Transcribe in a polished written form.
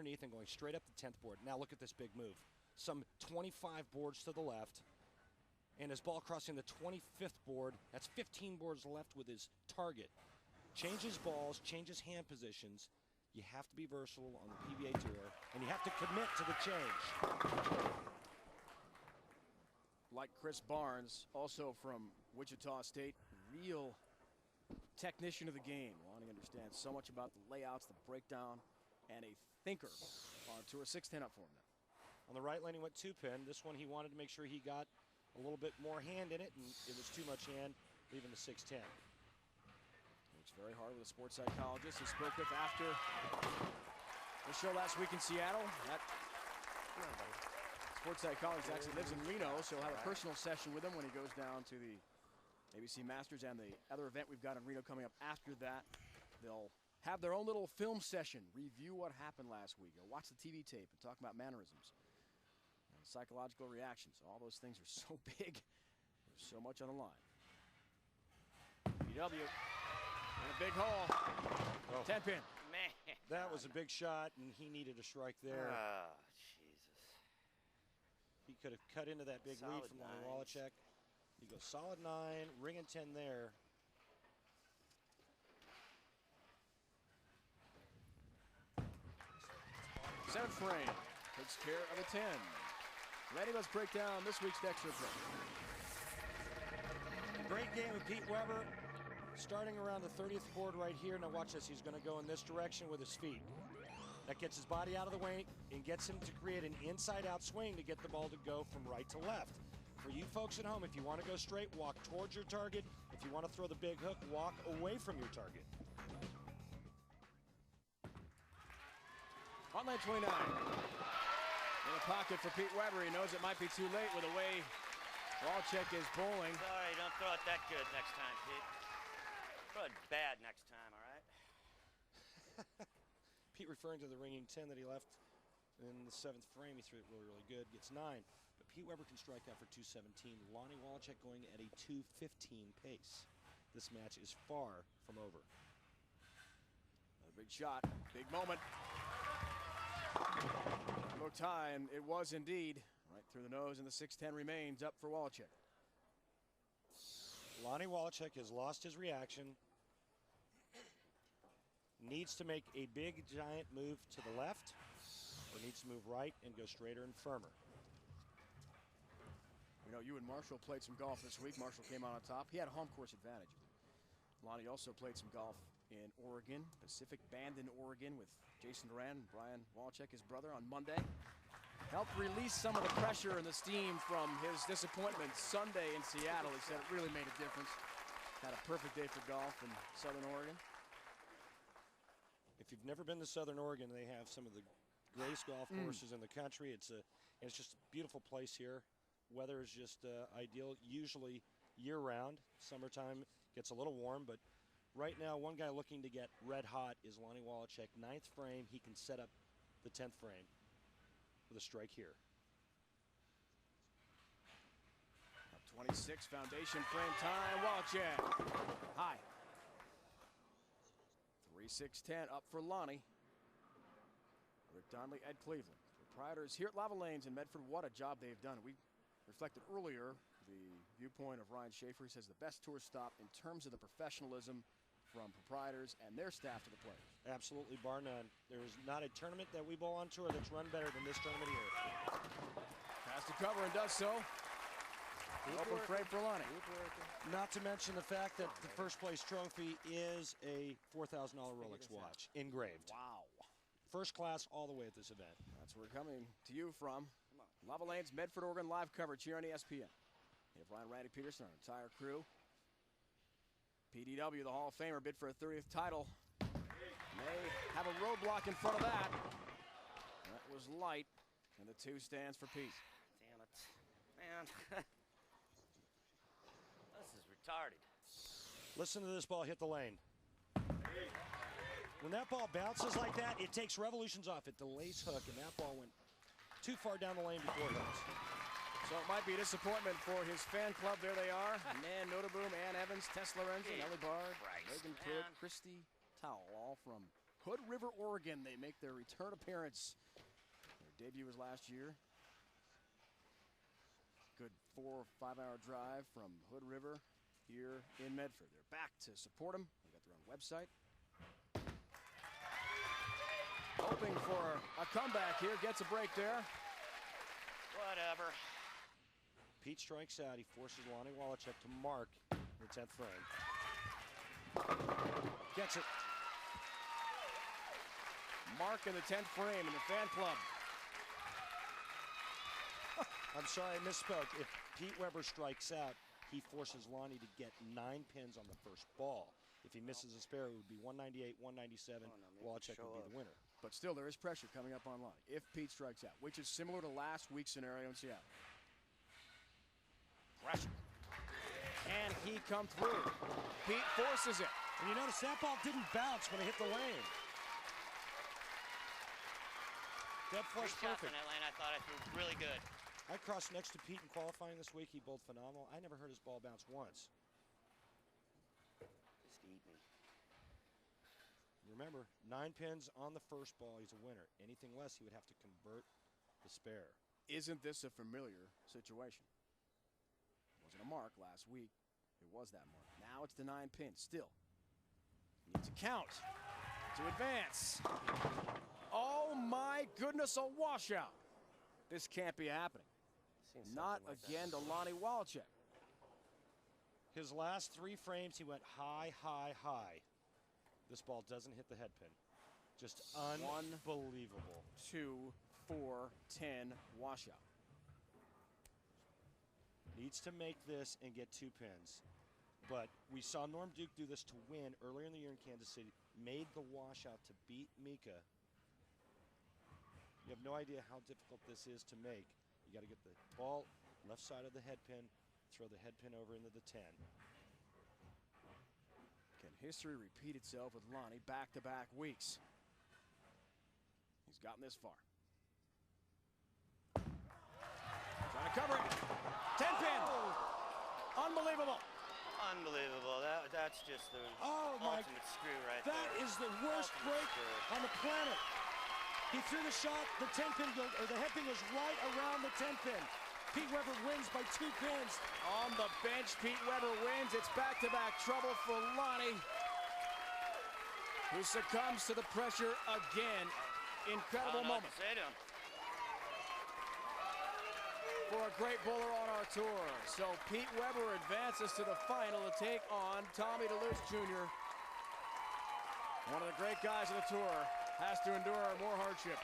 underneath and going straight up the 10th board. Now look at this big move. Some 25 boards to the left. And his ball crossing the 25th board. That's 15 boards left with his target. Changes balls, changes hand positions. You have to be versatile on the PBA Tour, and you have to commit to the change. Like Chris Barnes, also from Wichita State, real technician of the game. Lonnie understands so much about the layouts, the breakdown, and a thinker on tour. 6-10 up for him now. On the right lane, he went 2-pin. This one, he wanted to make sure he got a little bit more hand in it, and it was too much hand, leaving the 6-10. Works very hard with a sports psychologist he spoke with after the show last week in Seattle. That sports psychologist actually lives in Reno, so he'll have a personal session with him when he goes down to the ABC Masters and the other event we've got in Reno coming up after that. They'll have their own little film session, review what happened last week. They'll watch the TV tape and talk about mannerisms and psychological reactions. All those things are so big. There's so much on the line. PW. In a big hole. Oh. 10-pin. Man. That was a big shot, and he needed a strike there. Oh, Jesus. He could have cut into that big Solid lead from Lonnie nines. Waliczek. He goes solid 9, ring and 10 there. Seventh frame takes care of a 10. Ready, let's break down this week's next replay. Great game of Pete Weber. Starting around the 30th board right here. Now watch this. He's going to go in this direction with his feet. That gets his body out of the way and gets him to create an inside-out swing to get the ball to go from right to left. For you folks at home, if you want to go straight, walk towards your target. If you want to throw the big hook, walk away from your target. On lane 29. In the pocket for Pete Weber. He knows it might be too late with the way Waliczek is bowling. Sorry, don't throw it that good next time, Pete. Throw it bad next time, all right? Pete referring to the ringing 10 that he left in the 7th frame. He threw it really, really good. Gets 9. But Pete Weber can strike out for 217. Lonnie Waliczek going at a 215 pace. This match is far from over. A big shot, big moment. Looked high, and it was indeed. Right through the nose, and the 6-10 remains up for Waliczek. Lonnie Waliczek has lost his reaction. Needs to make a big, giant move to the left, or needs to move right and go straighter and firmer. You know, you and Marshall played some golf this week. Marshall came out on top. He had a home course advantage. Lonnie also played some golf in Oregon, Pacific Bandon, Oregon, with Jason Duran and Brian Waliczek, his brother, on Monday. Helped release some of the pressure and the steam from his disappointment Sunday in Seattle. He said it really made a difference. Had a perfect day for golf in Southern Oregon. If you've never been to Southern Oregon, they have some of the greatest golf courses in the country. It's just a beautiful place here. Weather is just ideal, usually year-round. Summertime gets a little warm, but right now, one guy looking to get red hot is Lonnie Waliczek. 9th frame, he can set up the 10th frame with a strike here. Up 26, foundation frame time, Waliczek. High. 3-6-10 up for Lonnie. Rick Donnelly, Ed Cleveland. Proprietors here at Lava Lanes in Medford, what a job they've done. We reflected earlier the viewpoint of Ryan Schaefer. He says the best tour stop in terms of the professionalism from proprietors and their staff to the players. Absolutely, bar none. There is not a tournament that we bowl on tour that's run better than this tournament here. Has to cover and does so. Open frame for Lonnie. Not to mention the fact that the first place trophy is a $4,000 Rolex watch, engraved. Wow. First class all the way at this event. That's where we're coming to you from Lava Lanes, Medford, Oregon, live coverage here on ESPN. We have Ryan Randy Peterson, our entire crew. PDW, the Hall of Famer, bid for a 30th title. May have a roadblock in front of that. That was light, and the 2 stands for Pete. Damn it. Man. This is retarded. Listen to this ball hit the lane. When that ball bounces like that, it takes revolutions off. It delays hook, and that ball went too far down the lane before it hits. So it might be a disappointment for his fan club. There they are. Nan Notaboom, Ann Evans, Tess Lorenzen, Ellie Bard, Reagan Pruitt, Christy Towell, all from Hood River, Oregon. They make their return appearance. Their debut was last year. Good 4 or 5 hour drive from Hood River here in Medford. They're back to support them. They got their own website. Hoping for a comeback here. Gets a break there. Whatever. Pete strikes out. He forces Lonnie Waliczek to mark the 10th frame. Gets it. Mark in the 10th frame in the fan club. I'm sorry, I misspoke. If Pete Weber strikes out, he forces Lonnie to get 9 pins on the first ball. If he misses a spare, it would be 198, 197. Waliczek would be the winner. But still, there is pressure coming up on Lonnie if Pete strikes out, which is similar to last week's scenario in Seattle. Pressure. And he come through. Pete forces it. And you notice that ball didn't bounce when it hit the lane. Dead flush perfect. In that lane, I thought I threw really good. I crossed next to Pete in qualifying this week. He bowled phenomenal. I never heard his ball bounce once. Just eat me. Remember, 9 pins on the first ball, he's a winner. Anything less, he would have to convert the spare. Isn't this a familiar situation? It wasn't a mark last week. It was that mark. Now it's the 9 pins. Still, he needs a count to advance. Oh my goodness, a washout. This can't be happening. Not like again to Lonnie Waliczek. His last 3 frames, he went high, high, high. This ball doesn't hit the head pin. Just unbelievable. 2, 4, 10 washout. Needs to make this and get 2 pins. But we saw Norm Duke do this to win earlier in the year in Kansas City. Made the washout to beat Mika. You have no idea how difficult this is to make. You got to get the ball left side of the head pin, throw the head pin over into the 10. Can history repeat itself with Lonnie back-to-back weeks? He's gotten this far. Trying to cover it. 10 pin. Unbelievable. Unbelievable. That's just the ultimate screw right That there. is the worst break on the planet. He threw the shot, the 10 pin goes, or the head pin goes right around the 10 pin. Pete Weber wins by 2 pins. On the bench, Pete Weber wins. It's back-to-back trouble for Lonnie, who succumbs to the pressure again. Incredible moment Say to him. for a great bowler on our tour. So Pete Weber advances to the final to take on Tommy DeLuce Jr. One of the great guys on the tour has to endure more hardship.